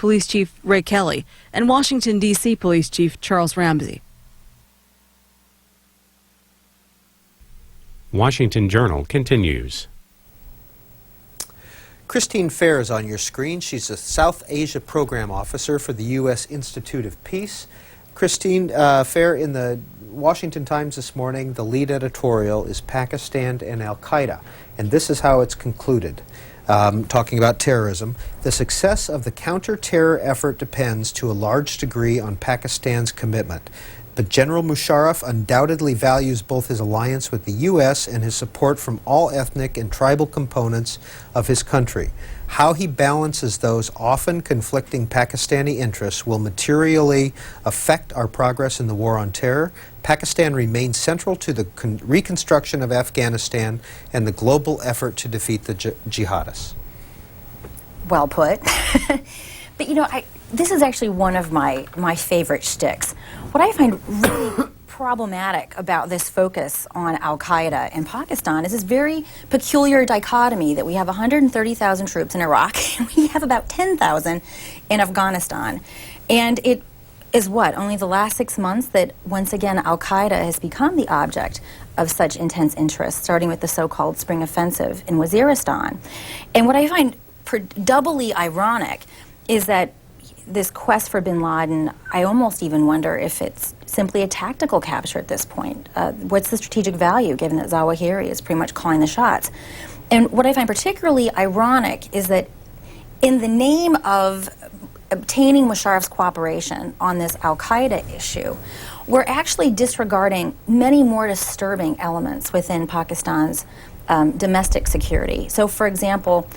Police Chief Ray Kelly and Washington, D.C. Police Chief Charles Ramsey. Washington Journal continues. Christine Fair is on your screen. She's a South Asia Program Officer for the U.S. Institute of Peace. Christine Fair, in the Washington Times this morning, the lead editorial is Pakistan and Al-Qaeda, and this is how it's concluded, talking about terrorism. The success of the counter-terror effort depends to a large degree on Pakistan's commitment. But General Musharraf undoubtedly values both his alliance with the U.S. and his support from all ethnic and tribal components of his country. How he balances those often conflicting Pakistani interests will materially affect our progress in the war on terror. Pakistan remains central to the reconstruction of Afghanistan and the global effort to defeat the jihadists. Well put. But you know, this is actually one of my favorite shticks. What I find really problematic about this focus on Al-Qaeda in Pakistan is this very peculiar dichotomy that we have 130,000 troops in Iraq and we have about 10,000 in Afghanistan. And it is only the last 6 months that once again Al-Qaeda has become the object of such intense interest, starting with the so-called Spring Offensive in Waziristan. And what I find doubly ironic is that this quest for bin Laden, I almost even wonder if it's simply a tactical capture at this point. What's the strategic value, given that Zawahiri is pretty much calling the shots? And what I find particularly ironic is that in the name of obtaining Musharraf's cooperation on this Al-Qaeda issue, we're actually disregarding many more disturbing elements within Pakistan's domestic security. So, for example,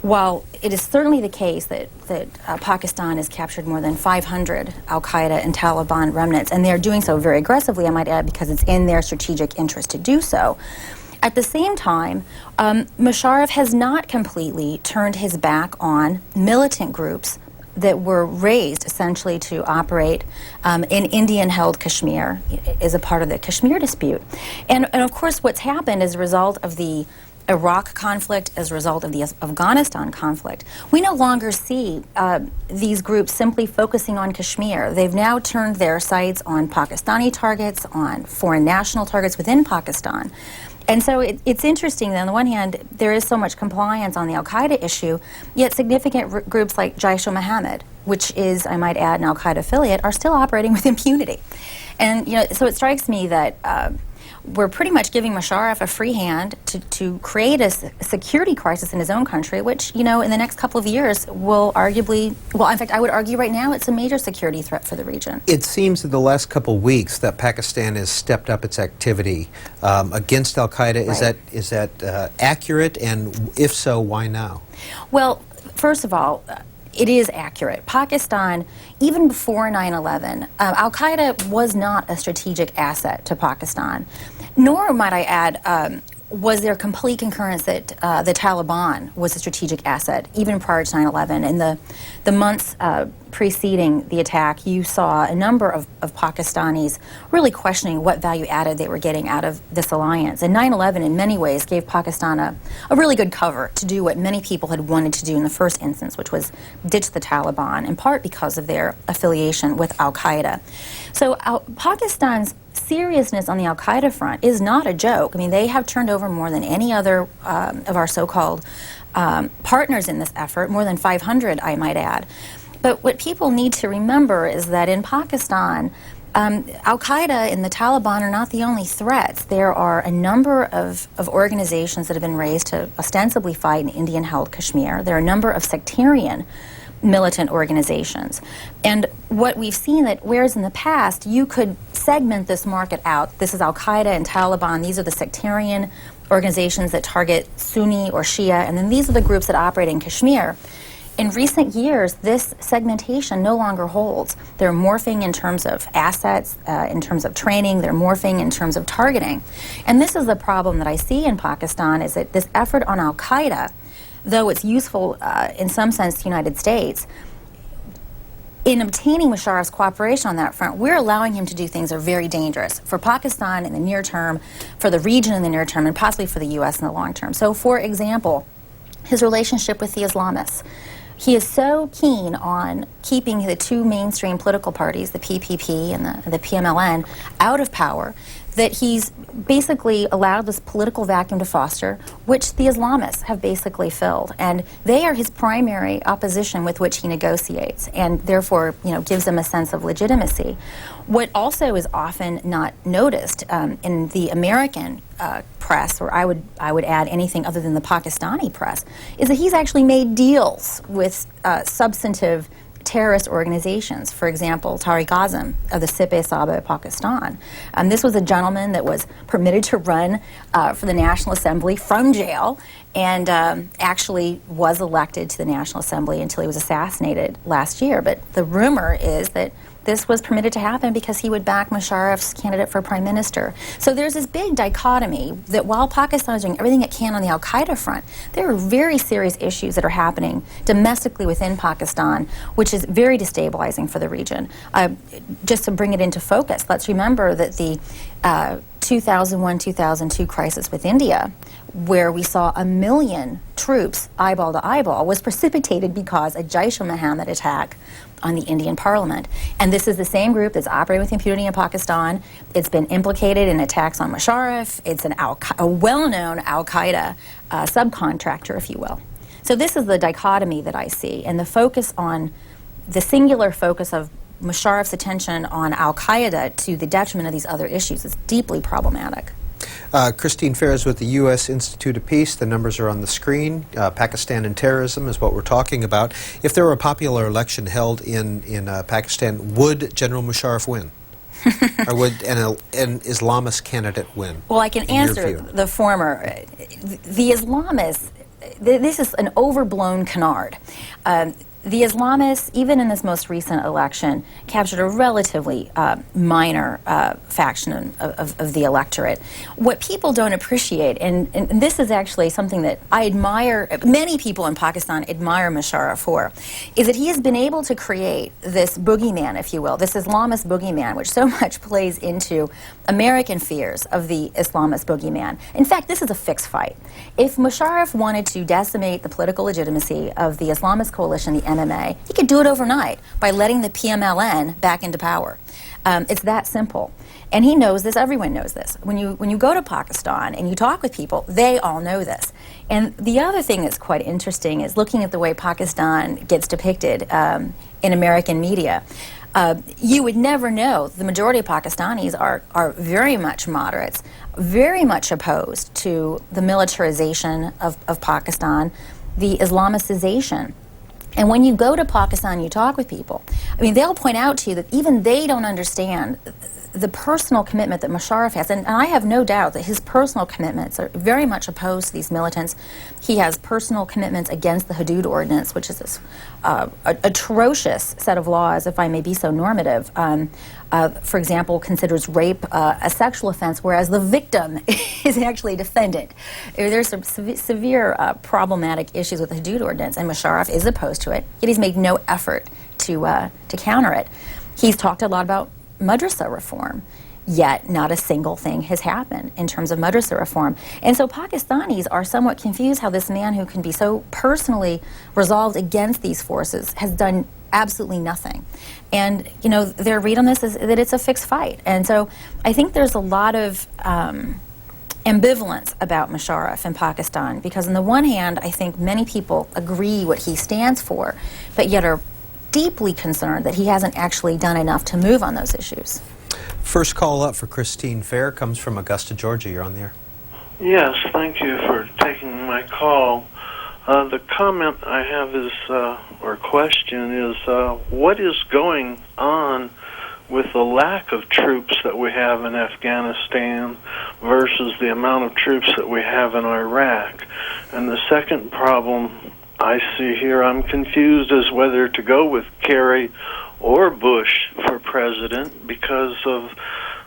while it is certainly the case that Pakistan has captured more than 500 Al-Qaeda and Taliban remnants, and they're doing so very aggressively, I might add, because it's in their strategic interest to do so, at the same time, Musharraf has not completely turned his back on militant groups that were raised essentially to operate in Indian-held Kashmir as a part of the Kashmir dispute. And of course, what's happened as a result of the Iraq conflict, as a result of the Afghanistan conflict, we no longer see these groups simply focusing on Kashmir. They've now turned their sights on Pakistani targets, on foreign national targets within Pakistan. And so it's interesting that on the one hand, there is so much compliance on the Al-Qaeda issue, yet significant groups like Jaish-e-Mohammed, which is, I might add, an Al-Qaeda affiliate, are still operating with impunity. And, you know, so it strikes me that we're pretty much giving Musharraf a free hand to create a security crisis in his own country, which, you know, in the next couple of years will arguably, well, in fact, I would argue right now it's a major security threat for the region. It seems in the last couple of weeks that Pakistan has stepped up its activity against Al-Qaeda. Right. Is that accurate? And if so, why now? Well, first of all, it is accurate. Pakistan, even before 9/11, Al-Qaeda was not a strategic asset to Pakistan, nor, might I add, was there complete concurrence that the Taliban was a strategic asset, even prior to 9/11. In the months preceding the attack, you saw a number of Pakistanis really questioning what value added they were getting out of this alliance. And 9/11, in many ways, gave Pakistan a really good cover to do what many people had wanted to do in the first instance, which was ditch the Taliban, in part because of their affiliation with Al-Qaeda. So Pakistan's seriousness on the Al-Qaeda front is not a joke. I mean, they have turned over more than any other of our so-called partners in this effort, more than 500, I might add. But what people need to remember is that in Pakistan, Al-Qaeda and the Taliban are not the only threats. There are a number of organizations that have been raised to ostensibly fight in Indian-held Kashmir. There are a number of sectarian militant organizations. And what we've seen that whereas in the past you could segment this market out, this is Al-Qaeda and Taliban, these are the sectarian organizations that target Sunni or Shia, and then these are the groups that operate in Kashmir. In recent years, this segmentation no longer holds. They're morphing in terms of assets, in terms of training, they're morphing in terms of targeting. And this is the problem that I see in Pakistan, is that this effort on Al-Qaeda, though it's useful in some sense to the United States, in obtaining Musharraf's cooperation on that front, we're allowing him to do things that are very dangerous for Pakistan in the near term, for the region in the near term, and possibly for the U.S. in the long term. So, for example, his relationship with the Islamists. He is so keen on keeping the two mainstream political parties, the PPP and the PMLN, out of power, that he's basically allowed this political vacuum to foster, which the Islamists have basically filled. And they are his primary opposition with which he negotiates, and therefore, gives them a sense of legitimacy. What also is often not noticed in the American press, or I would add anything other than the Pakistani press, is that he's actually made deals with substantive terrorist organizations. For example, Tariq Azam of the Sip-e-Saba of Pakistan. This was a gentleman that was permitted to run for the National Assembly from jail, and actually was elected to the National Assembly until he was assassinated last year. But the rumor is that this was permitted to happen because he would back Musharraf's candidate for prime minister. So there's this big dichotomy that while Pakistan is doing everything it can on the al-Qaeda front, there are very serious issues that are happening domestically within Pakistan, which is very destabilizing for the region. Just to bring it into focus, let's remember that the 2001-2002 crisis with India, where we saw 1 million troops eyeball to eyeball, was precipitated because a Jaish-e-Mohammed attack on the Indian parliament. And this is the same group that's operating with impunity in Pakistan. It's been implicated in attacks on Musharraf. It's a well-known al-Qaeda subcontractor, if you will. So this is the dichotomy that I see, and the singular focus of Musharraf's attention on al-Qaeda to the detriment of these other issues is deeply problematic. Christine Fair is with the U.S. Institute of Peace. The numbers are on the screen. Pakistan and terrorism is what we're talking about. If there were a popular election held in Pakistan, would General Musharraf win? Or would an Islamist candidate win? Well, I can answer the former. The Islamists, this is an overblown canard. The Islamists, even in this most recent election, captured a relatively minor faction of the electorate. What people don't appreciate, and this is actually something that I admire, many people in Pakistan admire Musharraf for, is that he has been able to create this boogeyman, if you will, this Islamist boogeyman, which so much plays into American fears of the Islamist boogeyman. In fact, this is a fixed fight. If Musharraf wanted to decimate the political legitimacy of the Islamist coalition, the MMA, he could do it overnight by letting the PMLN back into power. It's that simple. And he knows this, everyone knows this. When you go to Pakistan and you talk with people, they all know this. And the other thing that's quite interesting is looking at the way Pakistan gets depicted in American media. You would never know the majority of Pakistanis are very much moderates, very much opposed to the militarization of Pakistan, the Islamicization. And when you go to Pakistan, you talk with people, I mean, they'll point out to you that even they don't understand the personal commitment that Musharraf has. And I have no doubt that his personal commitments are very much opposed to these militants. He has personal commitments against the Hudud Ordinance, which is this atrocious set of laws, if I may be so normative. For example, considers rape a sexual offense, whereas the victim is actually a defendant. There's some severe problematic issues with the Hudud Ordinance, and Musharraf is opposed to it, yet he's made no effort to counter it. He's talked a lot about madrasa reform, yet not a single thing has happened in terms of madrasa reform. And so Pakistanis are somewhat confused how this man who can be so personally resolved against these forces has done absolutely nothing. And, you know, their read on this is that it's a fixed fight. And so I think there's a lot of ambivalence about Musharraf in Pakistan, because on the one hand, I think many people agree what he stands for, but yet are deeply concerned that he hasn't actually done enough to move on those issues. First call up for Christine Fair comes from Augusta, Georgia. You're on the air. Yes, thank you for taking my call. The comment I have is, or question is, what is going on with the lack of troops that we have in Afghanistan versus the amount of troops that we have in Iraq? And the second problem I see here, I'm confused as whether to go with Kerry or Bush for president because of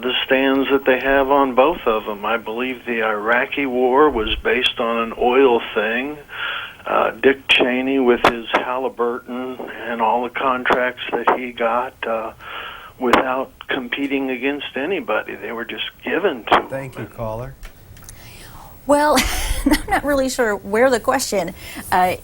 the stands that they have on both of them. I believe the Iraqi war was based on an oil thing. Dick Cheney with his Halliburton and all the contracts that he got without competing against anybody. They were just given to him. Thank you, caller. Well, I'm not really sure where the question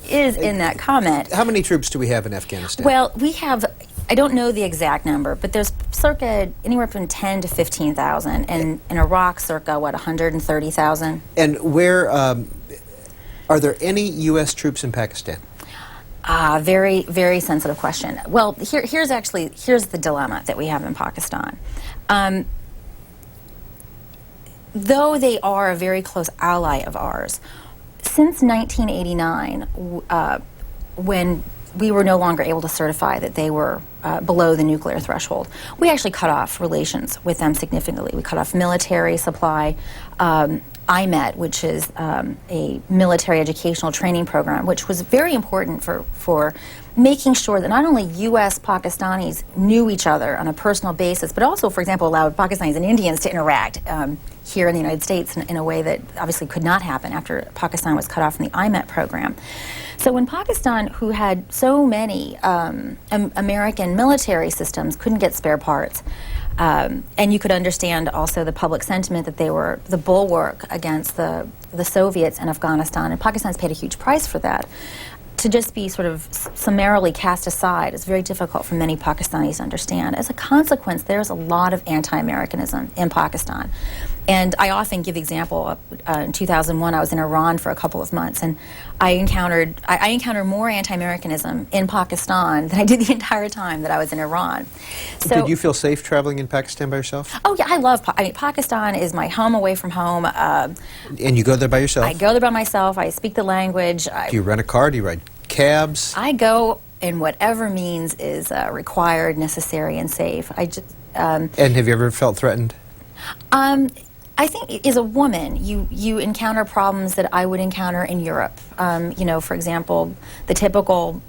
is in that comment. How many troops do we have in Afghanistan? Well, we have, I don't know the exact number, but there's circa anywhere from 10 to 15,000, and in Iraq, circa, 130,000. And where, are there any U.S. troops in Pakistan? Very, very sensitive question. Well, here's the dilemma that we have in Pakistan. Though they are a very close ally of ours, since 1989, when we were no longer able to certify that they were below the nuclear threshold, we actually cut off relations with them significantly. We cut off military supply. IMET, which is a military educational training program, which was very important for making sure that not only U.S. Pakistanis knew each other on a personal basis, but also, for example, allowed Pakistanis and Indians to interact here in the United States in a way that obviously could not happen after Pakistan was cut off from the IMET program. So when Pakistan, who had so many American military systems, couldn't get spare parts, and you could understand also the public sentiment that they were the bulwark against the Soviets in Afghanistan, and Pakistan's paid a huge price for that. To just be sort of summarily cast aside is very difficult for many Pakistanis to understand. As a consequence, there's a lot of anti-Americanism in Pakistan. And I often give the example, in 2001 I was in Iran for a couple of months, and I encountered more anti-Americanism in Pakistan than I did the entire time that I was in Iran. So, did you feel safe traveling in Pakistan by yourself? Oh yeah, I love, Pakistan is my home away from home. And you go there by yourself? I go there by myself, I speak the language. Do you rent a car? Do you ride cabs? I go in whatever means is required, necessary, and safe. And have you ever felt threatened? I think as a woman, you encounter problems that I would encounter in Europe. For example, the typical,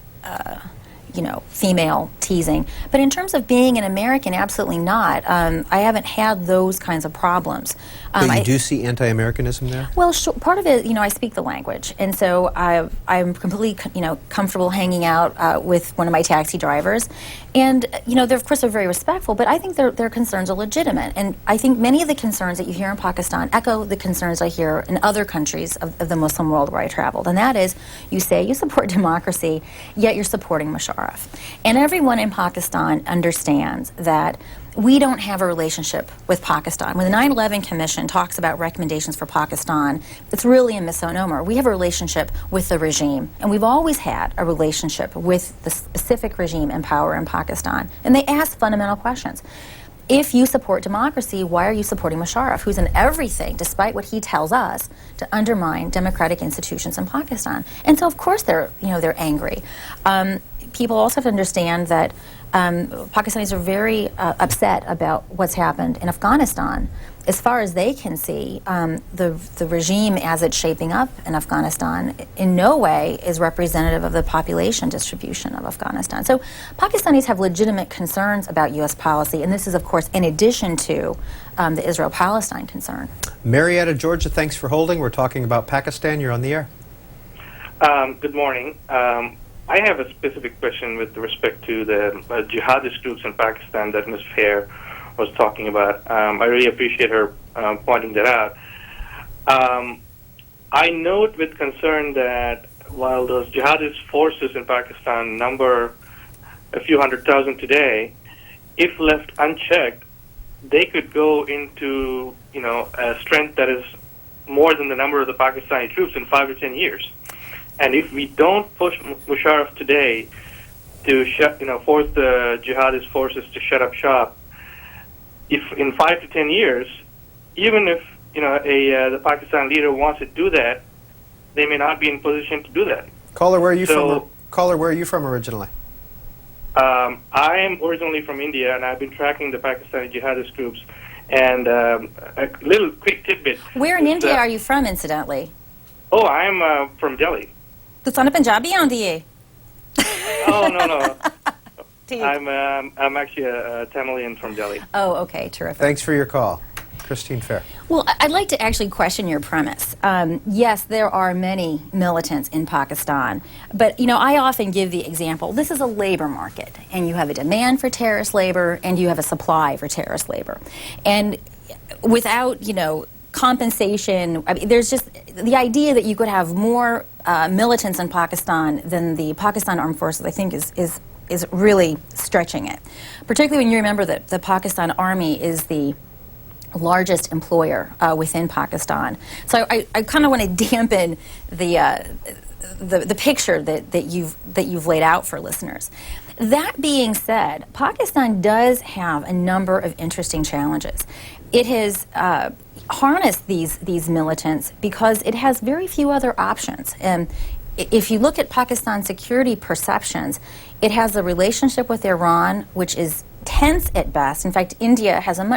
female teasing. But in terms of being an American, absolutely not. I haven't had those kinds of problems. But you do see anti-Americanism there? Well, part of it, I speak the language, and so I'm completely, comfortable hanging out with one of my taxi drivers, and they're of course very respectful, but I think their concerns are legitimate, and I think many of the concerns that you hear in Pakistan echo the concerns I hear in other countries of the Muslim world where I traveled, and that is, you say you support democracy, yet you're supporting Musharraf, and everyone in Pakistan understands that we don't have a relationship with Pakistan. When the 9/11 Commission talks about recommendations for Pakistan, it's really a misnomer. We have a relationship with the regime, and we've always had a relationship with the specific regime in power in Pakistan. And they ask fundamental questions. If you support democracy, why are you supporting Musharraf, who's in everything, despite what he tells us, to undermine democratic institutions in Pakistan? And so, of course, they're angry. People also have to understand that Pakistanis are very upset about what's happened in Afghanistan. As far as they can see, the regime as it's shaping up in Afghanistan in no way is representative of the population distribution of Afghanistan. So Pakistanis have legitimate concerns about U.S. policy, and this is, of course, in addition to the Israel-Palestine concern. Marietta, Georgia, thanks for holding. We're talking about Pakistan. You're on the air. Good morning. I have a specific question with respect to the jihadist groups in Pakistan that Ms. Fair was talking about. I really appreciate her pointing that out. I note with concern that while those jihadist forces in Pakistan number a few 100,000 today, if left unchecked, they could go into a strength that is more than the number of the Pakistani troops in 5 to 10 years. And if we don't push Musharraf today to force the jihadist forces to shut up shop, if in 5 to 10 years, even if the Pakistan leader wants to do that, they may not be in position to do that. Caller, where are you from? Caller, where are you from originally? I am originally from India, and I've been tracking the Pakistani jihadist groups. And a little quick tidbit. Where in India are you from, incidentally? Oh, I'm from Delhi. Tu sana Punjabi aandi hai? Oh, no. I'm actually a Tamilian from Delhi. Oh, okay, terrific. Thanks for your call. Christine Fair. Well, I'd like to actually question your premise. Yes, there are many militants in Pakistan, but I often give the example, this is a labor market, and you have a demand for terrorist labor, and you have a supply for terrorist labor. And without, compensation. I mean, there's just the idea that you could have more militants in Pakistan than the Pakistan Armed Forces, I think, is really stretching it. Particularly when you remember that the Pakistan Army is the largest employer within Pakistan. So I kind of want to dampen the picture that you've laid out for listeners. That being said, Pakistan does have a number of interesting challenges. It has harnessed these militants because it has very few other options. And if you look at Pakistan's security perceptions, it has a relationship with Iran which is tense at best. In fact, India has a much